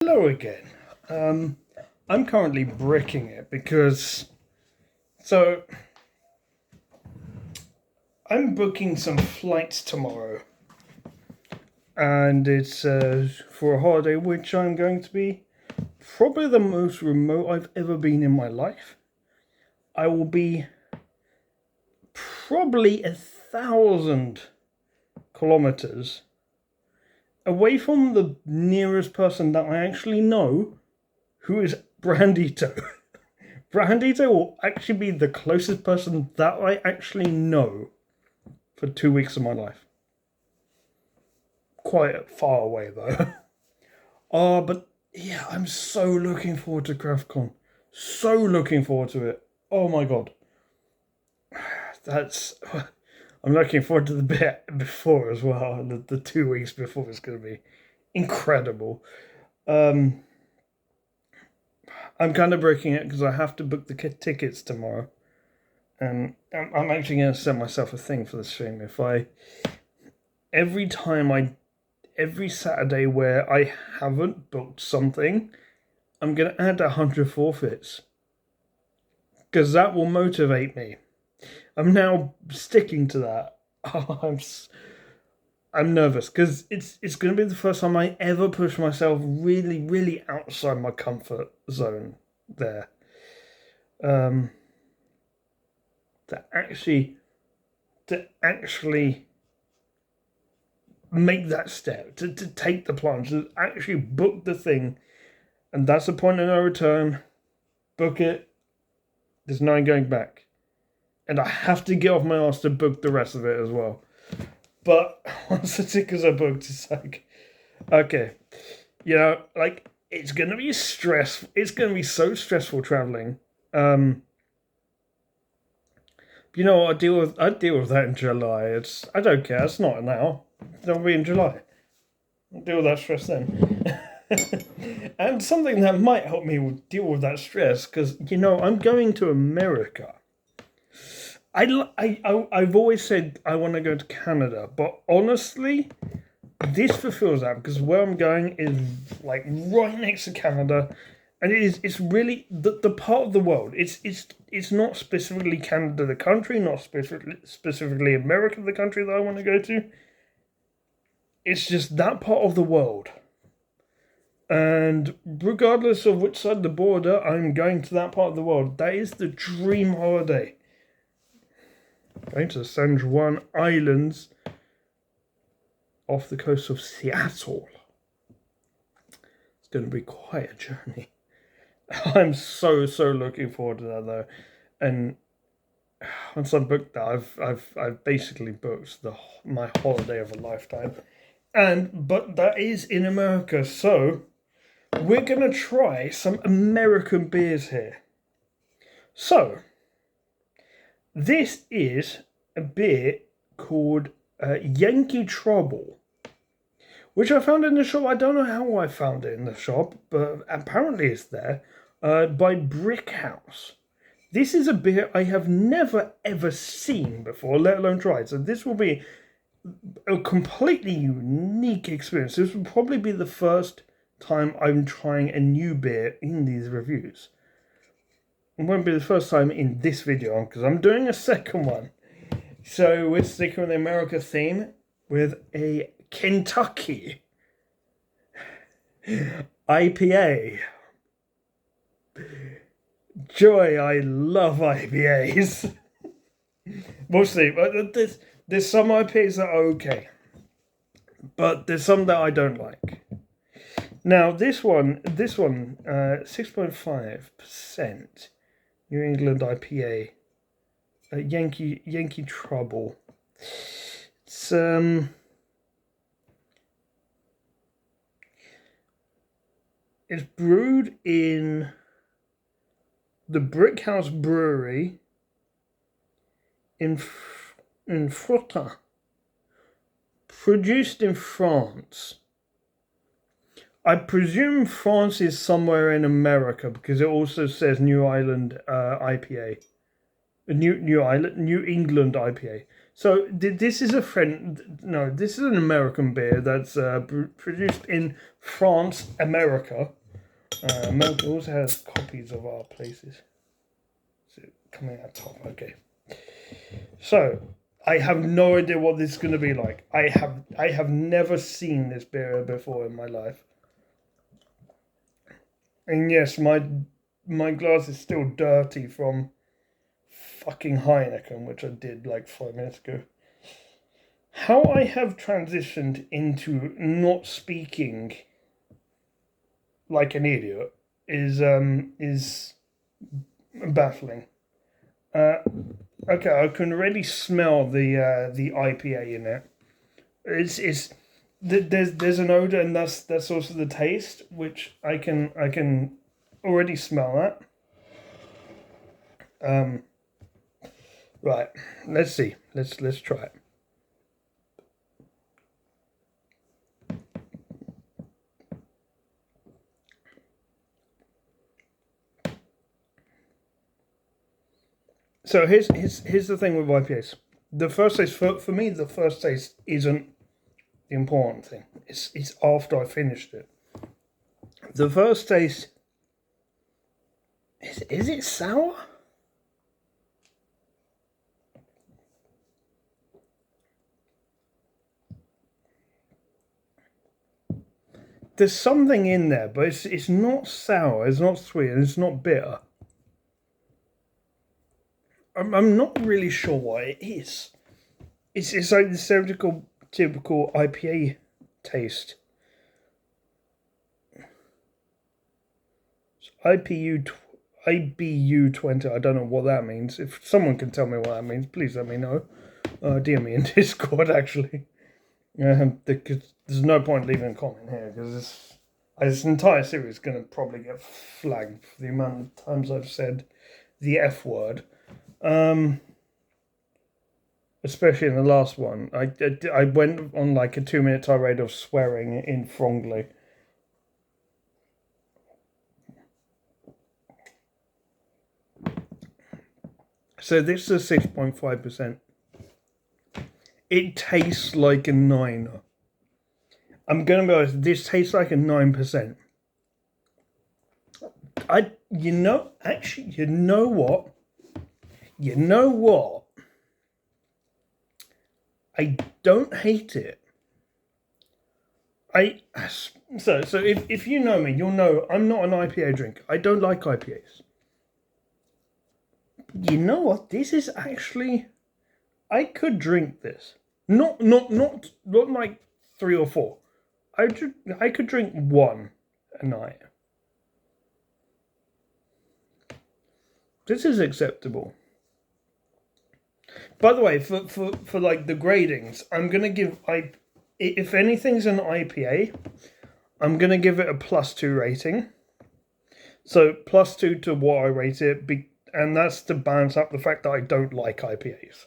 Hello again. I'm currently bricking it because I'm booking some flights tomorrow, and it's for a holiday which I'm going to be probably the most remote I've ever been in my life. I will be probably 1,000 kilometers away from the nearest person that I actually know, who is Brandito. Brandito will actually be the closest person that I actually know for 2 weeks of my life. Quite far away though. But yeah, I'm so looking forward to Cravsmas. So looking forward to it. Oh my god. That's I'm looking forward to the bit before as well. The 2 weeks before is going to be incredible. I'm kind of breaking it because I have to book the tickets tomorrow, and I'm actually going to set myself a thing for the stream. Every Saturday where I haven't booked something, I'm going to add 100 forfeits because that will motivate me. I'm now sticking to that. I'm nervous because it's going to be the first time I ever push myself really, really outside my comfort zone there. To actually make that step, to take the plunge, to actually book the thing, and that's the point of no return. Book it. There's no going back, and I have to get off my ass to book the rest of it as well. But once the tickets are booked, it's like, okay, it's gonna be stressful. It's gonna be so stressful traveling. I deal with that in July. I don't care. It's not now. It'll be in July. I'll deal with that stress then. And something that might help me deal with that stress, because I'm going to America. I've always said I want to go to Canada, but honestly, this fulfills that because where I'm going is like right next to Canada, and it's really the part of the world. It's not specifically Canada the country, not specifically America the country that I want to go to. It's just that part of the world. And regardless of which side of the border I'm going to that part of the world, that is the dream holiday. Going to the San Juan Islands off the coast of Seattle. It's going to be quite a journey. I'm so looking forward to that though. And once I booked that, I've basically booked my holiday of a lifetime. But that is in America, so we're gonna try some American beers here. So this is a beer called Yankee Trouble, which I found in the shop. I don't know how I found it in the shop, but apparently it's there, by Brick House. This is a beer I have never ever seen before, let alone tried. So this will be a completely unique experience. This will probably be the first time I'm trying a new beer in these reviews. It won't be the first time in this video because I'm doing a second one. So we're sticking with the America theme with a Kentucky IPA. Joy, I love IPAs. We'll see. But there's some IPAs that are okay, but there's some that I don't like. Now this one, 6.5% New England IPA, Yankee Trouble. It's brewed in the Brick House Brewery in Frota, produced in France. I presume France is somewhere in America because it also says New England IPA. So this is a friend. No, this is an American beer that's produced in France, America. America also has copies of our places. So coming out top, okay. So I have no idea what this is going to be like. I have never seen this beer before in my life. And yes, my glass is still dirty from fucking Heineken, which I did like 5 minutes ago. How I have transitioned into not speaking like an idiot is baffling. Okay, I can already smell the IPA in it. There's an odor, and that's also the taste, which I can already smell that. Right, let's see. Let's try it. So here's the thing with IPAs. The first taste for me, the first taste isn't the important thing. It's after I finished it. The first taste is it sour? There's something in there, but it's not sour, it's not sweet, and it's not bitter. I'm not really sure what it is. It's like the typical IPA taste. It's IBU 20. I don't know what that means. If someone can tell me what that means, please let me know. DM me in Discord actually. There's no point leaving a comment here because this entire series is going to probably get flagged for the amount of times I've said the F word. Especially in the last one. I went on like a 2-minute tirade of swearing in Frongly. So this is a 6.5%. It tastes like a 9. I'm going to be honest, this tastes like a 9%. You know what? You know what? I don't hate it. So if you know me, you'll know I'm not an IPA drinker. I don't like IPAs. You know what? This is actually, I could drink this. Not like 3 or 4. I could drink 1 a night. This is acceptable. By the way, for like the gradings, I'm gonna give if anything's an IPA, I'm gonna give it a +2 rating. So +2 to what I rate it, and that's to balance up the fact that I don't like IPAs.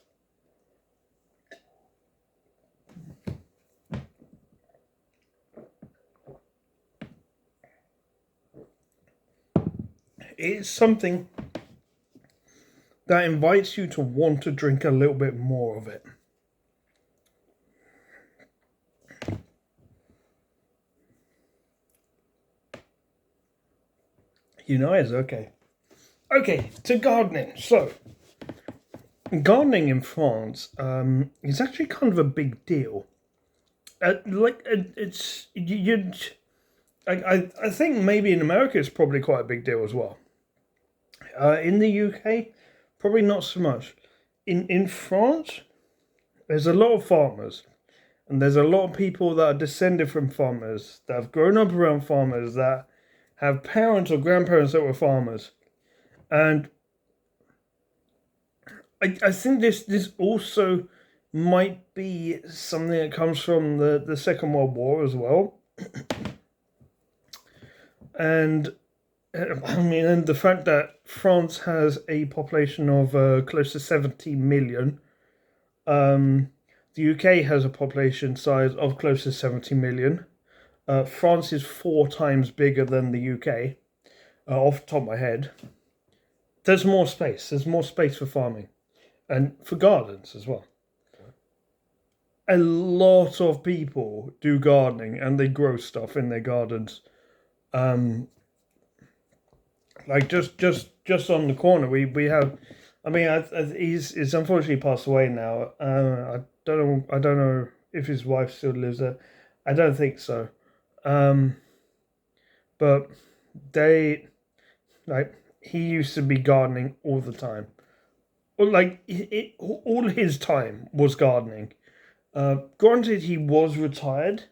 It's something that invites you to want to drink a little bit more of it. You know, it's okay. Okay, to gardening. So, gardening in France is actually kind of a big deal. It's I think maybe in America it's probably quite a big deal as well. In the UK, probably not so much. In France, there's a lot of farmers, and there's a lot of people that are descended from farmers, that have grown up around farmers, that have parents or grandparents that were farmers. And I think this also might be something that comes from the Second World War as well. And I mean, and the fact that France has a population of close to 70 million. The UK has a population size of close to 70 million. France is 4 times bigger than the UK, off the top of my head. There's more space. There's more space for farming and for gardens as well. a lot of people do gardening and they grow stuff in their gardens. Like just on the corner, we have. I mean, he's unfortunately passed away now. I don't know if his wife still lives there. I don't think so. Um, but they like he used to be gardening all the time. Well, like all his time was gardening. Granted, he was retired,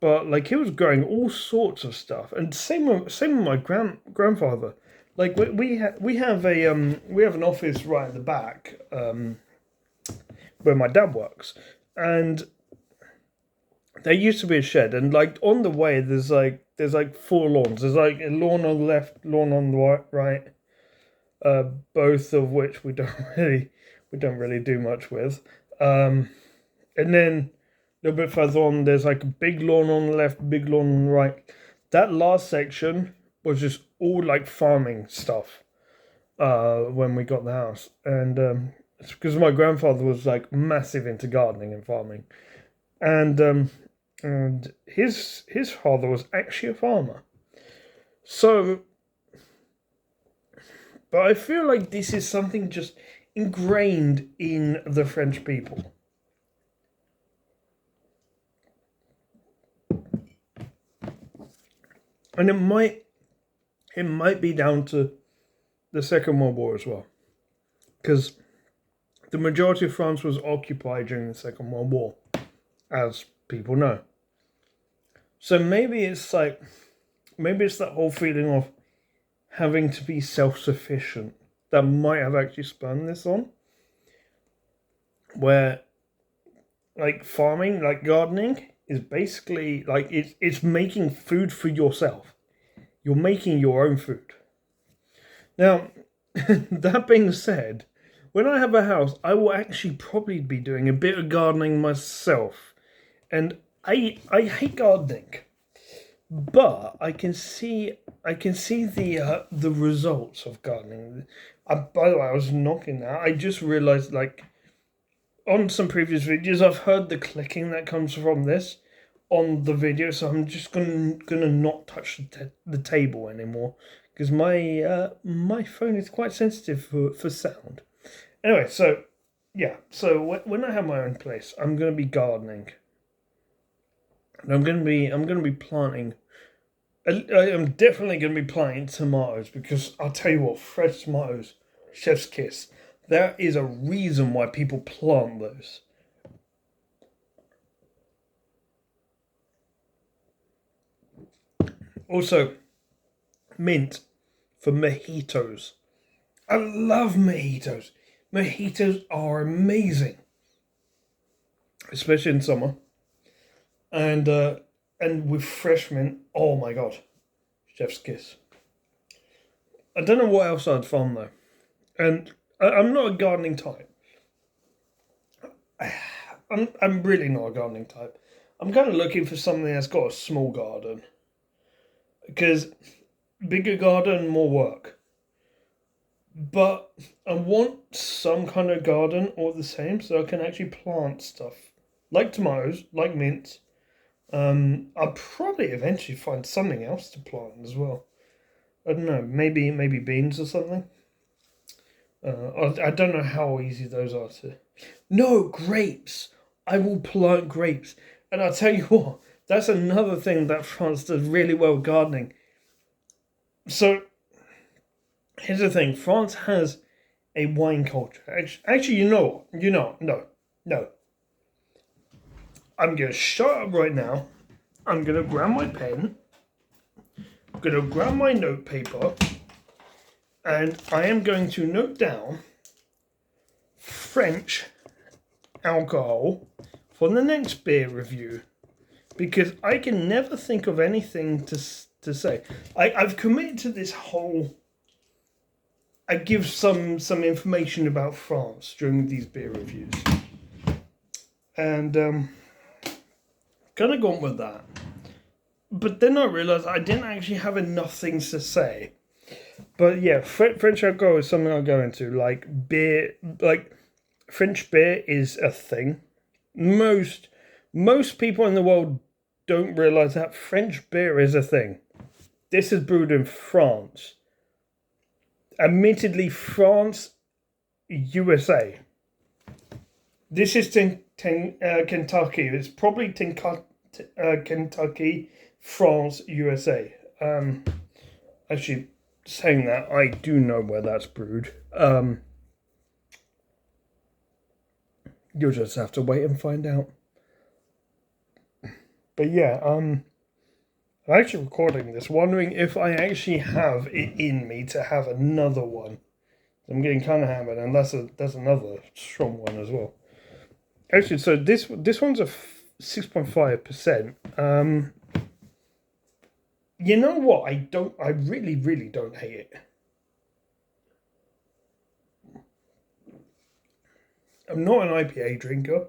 but like he was growing all sorts of stuff. And same with my grandfather. Like we have an office right at the back where my dad works, and there used to be a shed, and like on the way there's like four lawns. There's like a lawn on the left, lawn on the right, both of which we don't really do much with. And then a little bit further on, there's like a big lawn on the left, big lawn on the right. That last section was just all like farming stuff. When we got the house, and it's because my grandfather was like massive into gardening and farming, and his father was actually a farmer. So, but I feel like this is something just ingrained in the French people. And it might be down to the Second World War as well, because the majority of France was occupied during the Second World War, as people know. So maybe it's that whole feeling of having to be self-sufficient that might have actually spun this on, where like farming, like gardening, is basically like it's making food for yourself. You're making your own food. Now, that being said, when I have a house, I will actually probably be doing a bit of gardening myself. And I hate gardening, but I can see the results of gardening. By the way, I was knocking that. I just realized, like, on some previous videos, I've heard the clicking that comes from this on the video, so I'm just gonna not touch the table anymore, because my phone is quite sensitive for sound. Anyway, so yeah, so when I have my own place, I'm gonna be gardening, and I'm gonna be planting. I'm definitely gonna be planting tomatoes, because I'll tell you what, fresh tomatoes, chef's kiss. There is a reason why people plant those. Also, mint for mojitos. I love mojitos. Mojitos are amazing, especially in summer. And with fresh mint, oh my god, chef's kiss. I don't know what else I'd farm though, and I'm not a gardening type. I'm really not a gardening type. I'm kind of looking for something that's got a small garden, because bigger garden, more work. But I want some kind of garden all the same, so I can actually plant stuff like tomatoes, like mint. I'll probably eventually find something else to plant as well. I don't know, maybe beans or something. I don't know how easy those are to. No, grapes. I will plant grapes, and I'll tell you what. That's another thing that France does really well with gardening. So here's the thing: France has a wine culture. Actually, no. I'm gonna shut up right now. I'm gonna grab my pen. I'm gonna grab my note paper, and I am going to note down French alcohol for the next beer review, because I can never think of anything to say. I've committed to this whole. I give some information about France during these beer reviews, and kind of gone with that. But then I realised I didn't actually have enough things to say. But yeah, French alcohol is something I'll go into. Like beer, like French beer is a thing. Most people in the world don't realise that French beer is a thing. This is brewed in France. Admittedly, France, USA. This is Kentucky. It's probably Kentucky, France, USA. Actually, saying that, I do know where that's brewed. You'll just have to wait and find out. But yeah, I'm actually recording this, wondering if I actually have it in me to have another one. I'm getting kind of hammered, and that's another strong one as well. Actually, so this one's a 6.5%. You know what? I really, really don't hate it. I'm not an IPA drinker.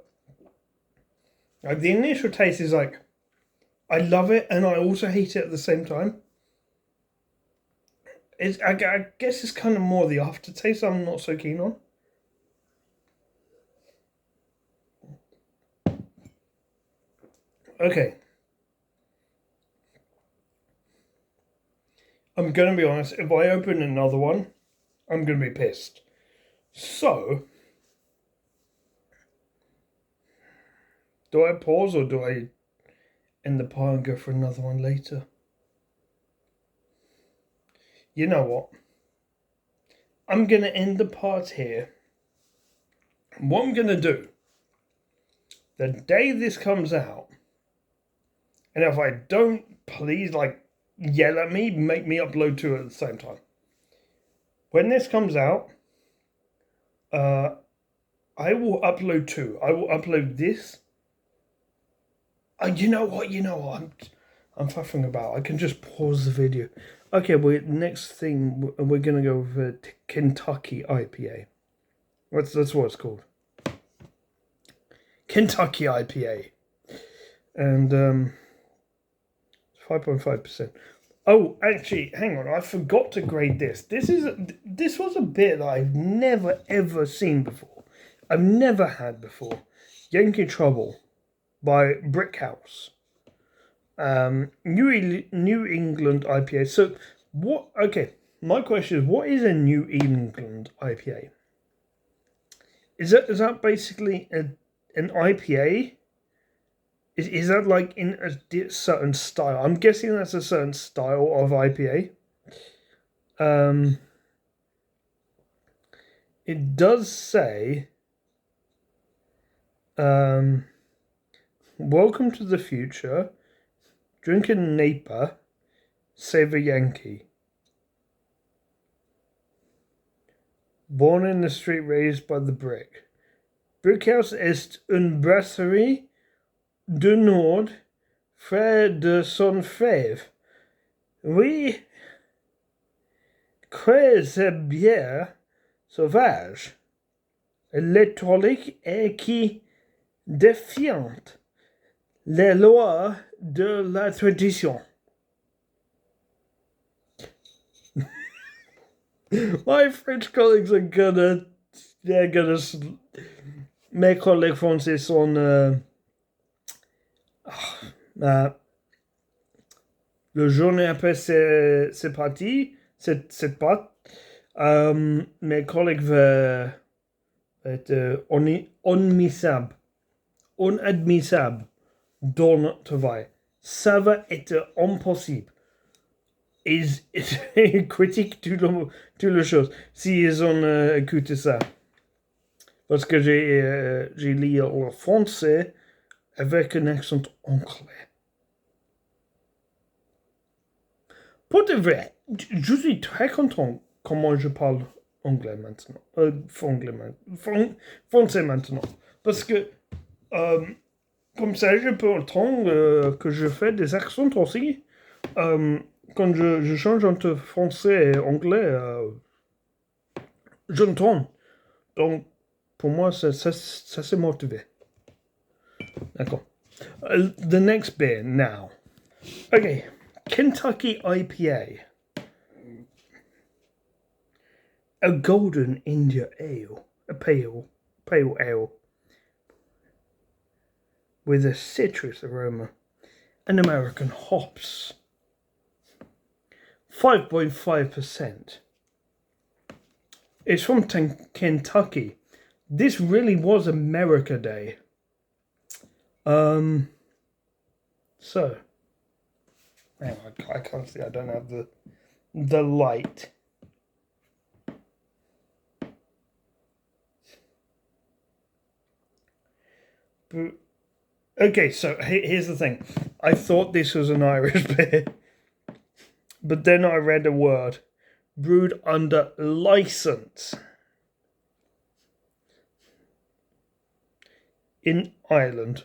Like, the initial taste is like, I love it and I also hate it at the same time. I guess it's kind of more the aftertaste I'm not so keen on. Okay. I'm going to be honest, if I open another one, I'm going to be pissed. So, do I pause or do I end the pile and go for another one later? You know what? I'm going to end the part here. What I'm going to do, the day this comes out, and if I don't, please, yell at me, make me upload two at the same time. When this comes out, I will upload two. I will upload this. You know what? I'm faffing about. I can just pause the video. Okay, next thing, we're going to go with Kentucky IPA. That's what it's called. Kentucky IPA. And 5.5%. Oh, actually, hang on. I forgot to grade this. This was a beer that I've never, ever seen before. I've never had before. Yankee Trouble by Brickhouse. New England IPA. So, what... Okay, my question is, what is a New England IPA? Is that basically an IPA? Is that like in a certain style? I'm guessing that's a certain style of IPA. It does say, welcome to the future. Drink a Napa, save a Yankee. Born in the street, raised by the brick. Brickhouse est une brasserie du Nord, frère de son frère. Oui, crée cette bière sauvage, électronique et qui défiante les lois de la tradition. My French colleagues are gonna mes collègues français sont le journée après c'est parti, c'est pas. Mes collègues vont être inadmissible dans notre travail. Ça va être impossible. Ils critiquent toutes les choses s'ils ont écouté ça. Parce que j'ai lu le français avec un accent anglais. Pour de vrai, je suis très content comment je parle anglais maintenant. Français maintenant. Parce que comme ça, je peux entendre que je fais des accents aussi. Quand je change entre français et anglais, j'entends. Donc, pour moi, ça c'est motivé. D'accord. The next beer now. Okay, Kentucky IPA. A golden India ale. A pale ale. with a citrus aroma and American hops. 5.5%. It's from Kentucky. This really was America Day. So, hang on, I can't see. I don't have the light. But, okay, so here's the thing. I thought this was an Irish beer, but then I read a word: brewed under license in Ireland.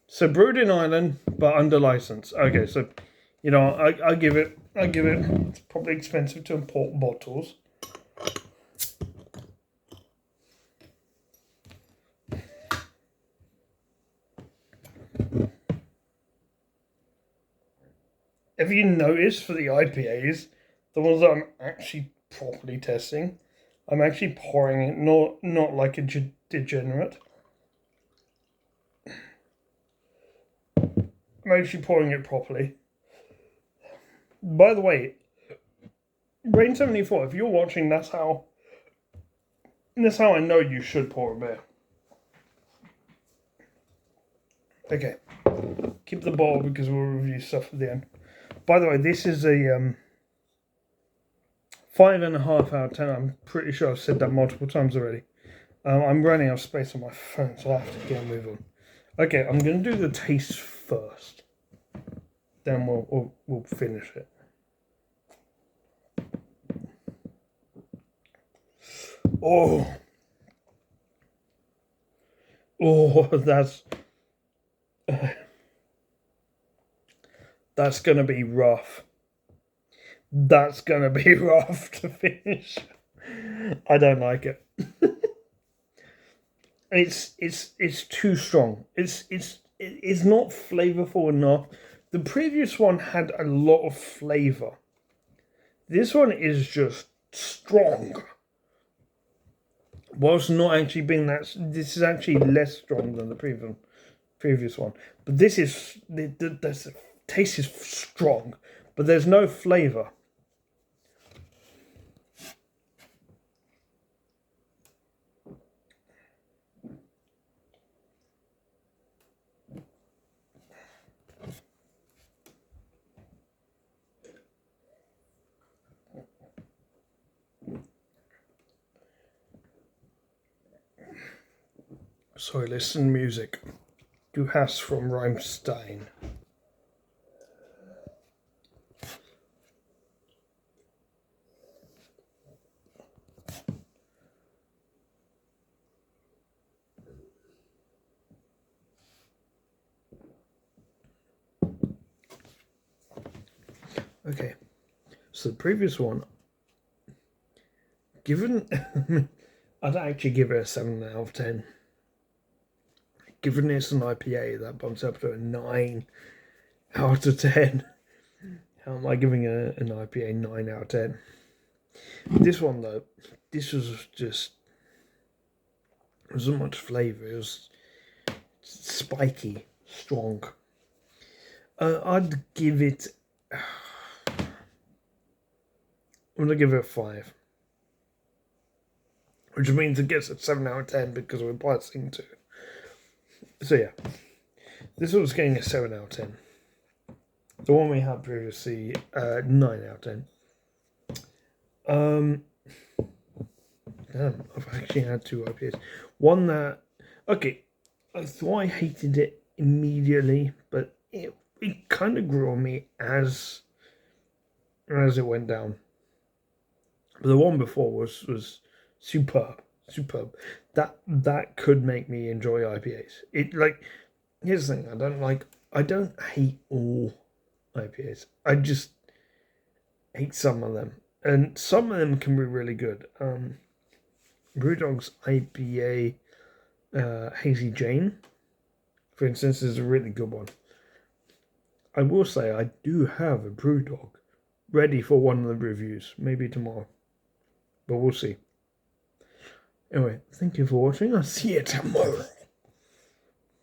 So brewed in Ireland, but under license. Okay, so you know, I give it. It's probably expensive to import bottles. If you notice, for the IPAs, the ones that I'm actually properly testing, I'm actually pouring it, not like a degenerate. I'm actually pouring it properly. By the way, Rain 74, if you're watching, that's how I know you should pour a beer. Okay, keep the bottle because we'll review stuff at the end. By the way, this is a 5.5 out of 10. I'm pretty sure I've said that multiple times already. I'm running out of space on my phone, so I have to get a move on. Okay, I'm going to do the taste first. Then we'll finish it. Oh, that's going to be rough. That's going to be rough to finish. I don't like it. It's too strong. It's not flavorful enough. The previous one had a lot of flavor. This one is just strong. Whilst not actually being that, this is actually less strong than the previous one. But this is the taste is strong, but there's no flavor. Sorry, listen music. Du hast from Rammstein. Okay, so the previous one, given, I'd actually give it a 7 out of 10. Given it's an IPA, that bumps up to a 9 out of 10. How am I giving an IPA 9 out of 10? This one, though, this was just, there wasn't much flavour. It was spiky, strong. I'd give it, I'm going to give it a 5. Which means it gets a 7 out of 10 because we're passing 2. So yeah, this one's getting a 7 out of 10. The one we had previously, 9 out of 10. Damn, I've actually had 2 IPAs. One that, okay, I thought I hated it immediately, but it kind of grew on me as it went down. But the one before was superb. That could make me enjoy IPAs. Here's the thing, I don't hate all IPAs. I just hate some of them. And some of them can be really good. Brewdog's IPA Hazy Jane, for instance, is a really good one. I will say I do have a Brewdog ready for one of the reviews, maybe tomorrow. But we'll see. Anyway, thank you for watching. I'll see you tomorrow.